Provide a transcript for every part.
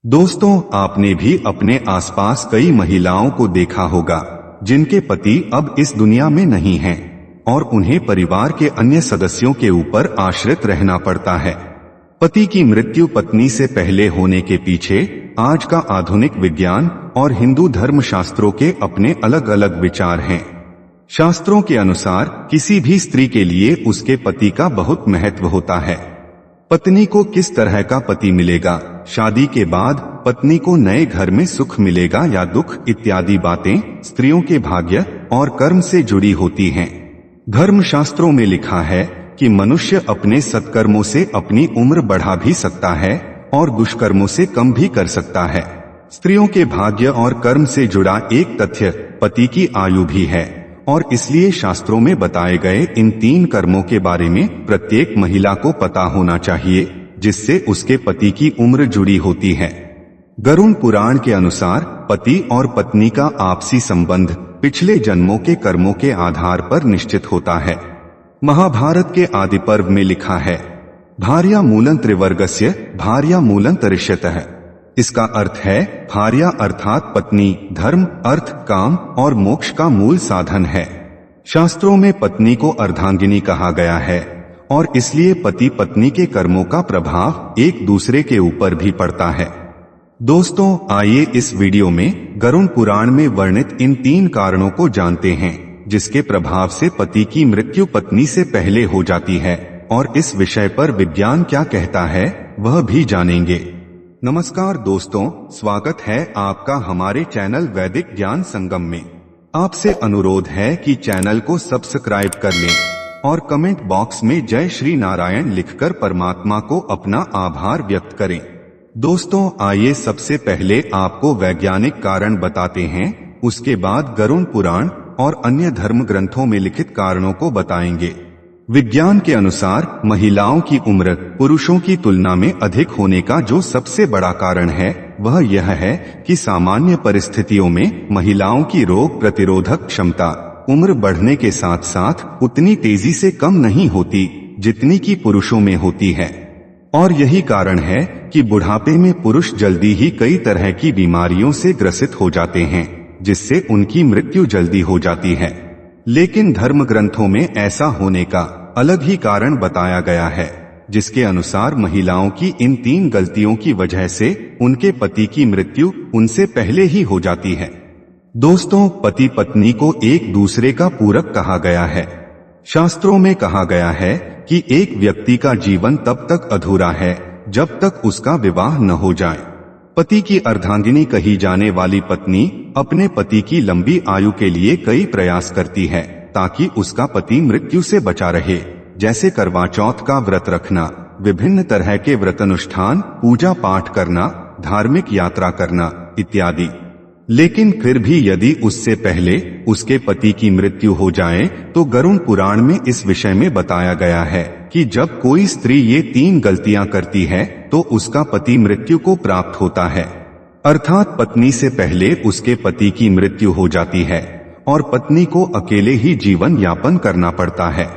दोस्तों, आपने भी अपने आसपास कई महिलाओं को देखा होगा जिनके पति अब इस दुनिया में नहीं हैं और उन्हें परिवार के अन्य सदस्यों के ऊपर आश्रित रहना पड़ता है। पति की मृत्यु पत्नी से पहले होने के पीछे आज का आधुनिक विज्ञान और हिंदू धर्म शास्त्रों के अपने अलग अलग विचार हैं। शास्त्रों के अनुसार किसी भी स्त्री के लिए उसके पति का बहुत महत्व होता है। पत्नी को किस तरह का पति मिलेगा, शादी के बाद पत्नी को नए घर में सुख मिलेगा या दुख, इत्यादि बातें स्त्रियों के भाग्य और कर्म से जुड़ी होती हैं। धर्मशास्त्रों में लिखा है कि मनुष्य अपने सत्कर्मों से अपनी उम्र बढ़ा भी सकता है और दुष्कर्मों से कम भी कर सकता है। स्त्रियों के भाग्य और कर्म से जुड़ा एक तथ्य पति की आयु भी है और इसलिए शास्त्रों में बताए गए इन 3 कर्मों के बारे में प्रत्येक महिला को पता होना चाहिए, जिससे उसके पति की उम्र जुड़ी होती है। गरुड़ पुराण के अनुसार पति और पत्नी का आपसी संबंध पिछले जन्मों के कर्मों के आधार पर निश्चित होता है। महाभारत के आदि पर्व में लिखा है, भार्या मूलं त्रिवर्गस्य भार्या मूलं तरिष्यतः। इसका अर्थ है भार्या अर्थात पत्नी धर्म, अर्थ, काम और मोक्ष का मूल साधन है। शास्त्रों में पत्नी को अर्धांगिनी कहा गया है और इसलिए पति पत्नी के कर्मों का प्रभाव एक दूसरे के ऊपर भी पड़ता है। दोस्तों, आइए इस वीडियो में गरुड़ पुराण में वर्णित इन 3 कारणों को जानते हैं जिसके प्रभाव से पति की मृत्यु पत्नी से पहले हो जाती है और इस विषय पर विज्ञान क्या कहता है वह भी जानेंगे। नमस्कार दोस्तों, स्वागत है आपका हमारे चैनल वैदिक ज्ञान संगम में। आपसे अनुरोध है कि चैनल को सब्सक्राइब कर लें और कमेंट बॉक्स में जय श्री नारायण लिखकर परमात्मा को अपना आभार व्यक्त करें। दोस्तों, आइए सबसे पहले आपको वैज्ञानिक कारण बताते हैं, उसके बाद गरुड़ पुराण और अन्य धर्म ग्रंथों में लिखित कारणों को बताएंगे। विज्ञान के अनुसार महिलाओं की उम्र पुरुषों की तुलना में अधिक होने का जो सबसे बड़ा कारण है वह यह है कि सामान्य परिस्थितियों में महिलाओं की रोग प्रतिरोधक क्षमता उम्र बढ़ने के साथ साथ उतनी तेजी से कम नहीं होती जितनी कि पुरुषों में होती है। और यही कारण है कि बुढ़ापे में पुरुष जल्दी ही कई तरह की बीमारियों से ग्रसित हो जाते हैं, जिससे उनकी मृत्यु जल्दी हो जाती है। लेकिन धर्म ग्रंथों में ऐसा होने का अलग ही कारण बताया गया है, जिसके अनुसार महिलाओं की इन 3 गलतियों की वजह से उनके पति की मृत्यु उनसे पहले ही हो जाती है। दोस्तों, पति पत्नी को एक दूसरे का पूरक कहा गया है। शास्त्रों में कहा गया है कि एक व्यक्ति का जीवन तब तक अधूरा है जब तक उसका विवाह न हो जाए। पति की अर्धांगिनी कही जाने वाली पत्नी अपने पति की लंबी आयु के लिए कई प्रयास करती है ताकि उसका पति मृत्यु से बचा रहे, जैसे करवा चौथ का व्रत रखना, विभिन्न तरह के व्रतानुष्ठान, पूजा पाठ करना, धार्मिक यात्रा करना इत्यादि। लेकिन फिर भी यदि उससे पहले उसके पति की मृत्यु हो जाए तो गरुड़ पुराण में इस विषय में बताया गया है कि जब कोई स्त्री ये 3 गलतियां करती है तो उसका पति मृत्यु को प्राप्त होता है, अर्थात पत्नी से पहले उसके पति की मृत्यु हो जाती है और पत्नी को अकेले ही जीवन यापन करना पड़ता है।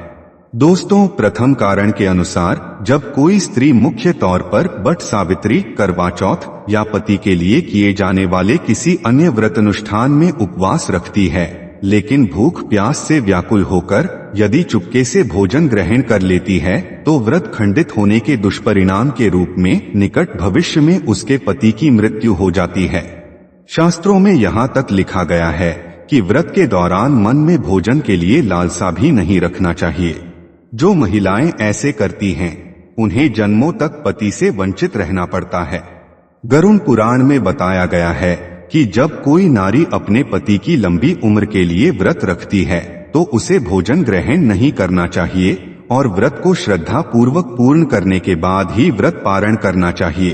दोस्तों, प्रथम कारण के अनुसार जब कोई स्त्री मुख्य तौर पर बट सावित्री, करवा चौथ या पति के लिए किए जाने वाले किसी अन्य व्रत अनुष्ठान में उपवास रखती है, लेकिन भूख प्यास से व्याकुल होकर यदि चुपके से भोजन ग्रहण कर लेती है तो व्रत खंडित होने के दुष्परिणाम के रूप में निकट भविष्य में उसके पति की मृत्यु हो जाती है। शास्त्रों में यहाँ तक लिखा गया है कि व्रत के दौरान मन में भोजन के लिए लालसा भी नहीं रखना चाहिए। जो महिलाएं ऐसे करती हैं उन्हें जन्मों तक पति से वंचित रहना पड़ता है। गरुड़ पुराण में बताया गया है कि जब कोई नारी अपने पति की लंबी उम्र के लिए व्रत रखती है तो उसे भोजन ग्रहण नहीं करना चाहिए और व्रत को श्रद्धा पूर्वक पूर्ण करने के बाद ही व्रत पारण करना चाहिए।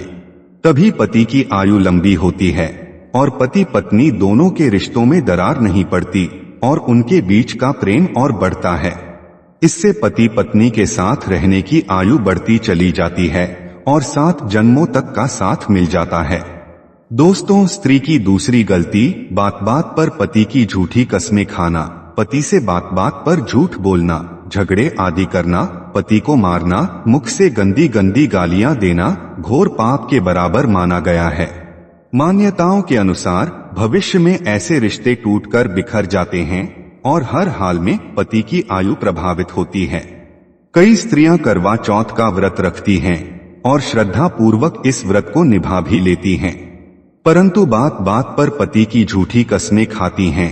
तभी पति की आयु लंबी होती है और पति पत्नी दोनों के रिश्तों में दरार नहीं पड़ती और उनके बीच का प्रेम और बढ़ता है। इससे पति पत्नी के साथ रहने की आयु बढ़ती चली जाती है और 7 जन्मों तक का साथ मिल जाता है। दोस्तों, स्त्री की दूसरी गलती बात बात पर पति की झूठी कस्में खाना, पति से बात बात पर झूठ बोलना, झगड़े आदि करना, पति को मारना, मुख से गंदी गंदी गालियां देना घोर पाप के बराबर माना गया है। मान्यताओं के अनुसार भविष्य में ऐसे रिश्ते टूटकर बिखर जाते हैं और हर हाल में पति की आयु प्रभावित होती है। कई स्त्रियां करवा चौथ का व्रत रखती हैं और श्रद्धा पूर्वक इस व्रत को निभा भी लेती हैं, परंतु बात बात पर पति की झूठी कस्में खाती हैं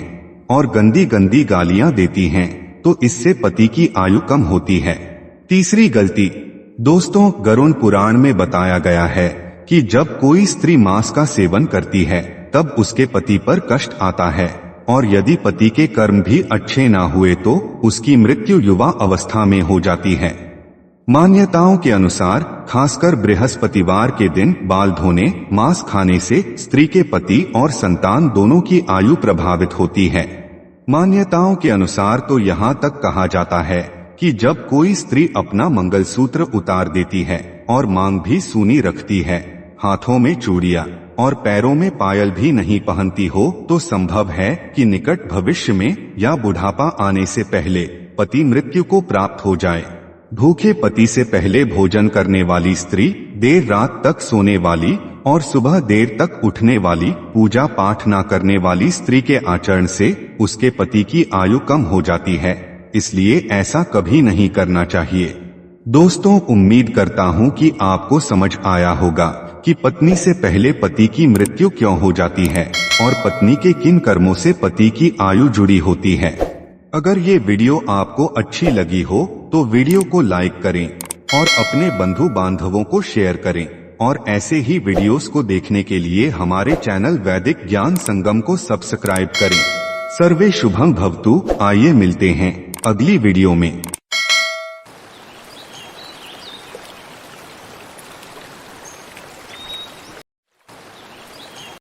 और गंदी गंदी गालियां देती हैं, तो इससे पति की आयु कम होती है। तीसरी गलती दोस्तों, गरुड़ पुराण में बताया गया है कि जब कोई स्त्री मांस का सेवन करती है तब उसके पति पर कष्ट आता है, और यदि पति के कर्म भी अच्छे ना हुए तो उसकी मृत्यु युवा अवस्था में हो जाती है। मान्यताओं के अनुसार खासकर बृहस्पतिवार के दिन बाल धोने, मांस खाने से स्त्री के पति और संतान दोनों की आयु प्रभावित होती है। मान्यताओं के अनुसार तो यहाँ तक कहा जाता है कि जब कोई स्त्री अपना मंगलसूत्र उतार देती है और मांग भी सूनी रखती है, हाथों में चूड़ियां और पैरों में पायल भी नहीं पहनती हो, तो संभव है कि निकट भविष्य में या बुढ़ापा आने से पहले पति मृत्यु को प्राप्त हो जाए। भूखे पति से पहले भोजन करने वाली स्त्री, देर रात तक सोने वाली और सुबह देर तक उठने वाली, पूजा पाठ न करने वाली स्त्री के आचरण से उसके पति की आयु कम हो जाती है, इसलिए ऐसा कभी नहीं करना चाहिए। दोस्तों, उम्मीद करता हूँ कि आपको समझ आया होगा कि पत्नी से पहले पति की मृत्यु क्यों हो जाती है और पत्नी के किन कर्मों से पति की आयु जुड़ी होती है। अगर ये वीडियो आपको अच्छी लगी हो तो वीडियो को लाइक करें और अपने बंधु बांधवों को शेयर करें, और ऐसे ही वीडियोस को देखने के लिए हमारे चैनल वैदिक ज्ञान संगम को सब्सक्राइब करें। सर्वे शुभम भवतु। आइए मिलते हैं अगली वीडियो में।